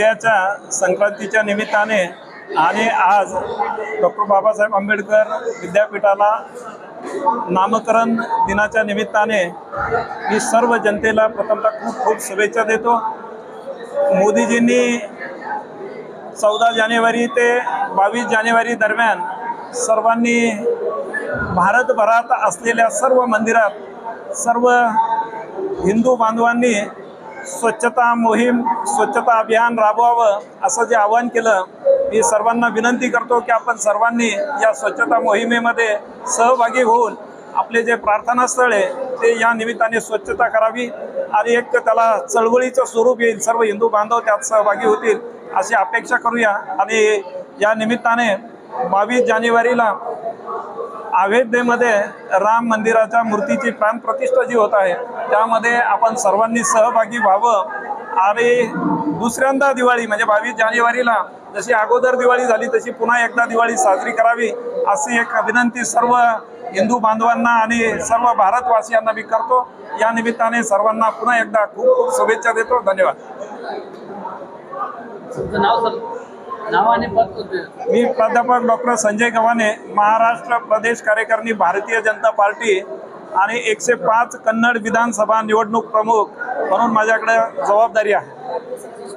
उद्याच्या संक्रांतीच्या निमित्ताने आणि आज डॉक्टर बाबासाहेब आंबेडकर विद्यापीठाला नामकरण दिनाच्या निमित्ताने मी सर्व जनतेला प्रथमतः खूप खूप शुभेच्छा देतो। मोदीजींनी 14 जानेवारी ते 22 जानेवारी दरम्यान सर्वांनी भारतभरात असलेल्या सर्व मंदिरात सर्व हिंदू बांधवांनी स्वच्छता मोहीम स्वच्छता अभियान राबवावं असं जे आवाहन केलं। मी सर्वांना विनंती करतो की आपण सर्वांनी या स्वच्छता मोहिमेमध्ये सहभागी होऊन आपले जे प्रार्थनास्थळ आहे ते या निमित्ताने स्वच्छता करावी आणि एक त्याला चळवळीचं स्वरूप येईल, सर्व हिंदू बांधव त्यात सहभागी होतील अशी अपेक्षा करूया। आणि या निमित्ताने 22 जानेवारीला अयोध्येमध्ये राम मंदिराच्या मूर्तीची प्राणप्रतिष्ठा जी होत आहे त्यामध्ये आपण सर्वांनी सहभागी व्हावं आणि दुसऱ्यांदा दिवाळी म्हणजे 22 जानेवारीला जशी अगोदर दिवाळी झाली तशी पुन्हा एकदा दिवाळी साजरी करावी अशी एक विनंती सर्व हिंदू बांधवांना आणि सर्व भारतवासियांना मी करतो। या निमित्ताने सर्वांना पुन्हा एकदा खूप खूप शुभेच्छा देतो। धन्यवाद। मी प्राध्यापक डॉक्टर संजय गव्हाणे, महाराष्ट्र प्रदेश कार्यकारिणी भारतीय जनता पार्टी आणि 105 कन्नड विधानसभा निवडणूक प्रमुख म्हणून माझ्याकडे जबाबदारी आहे।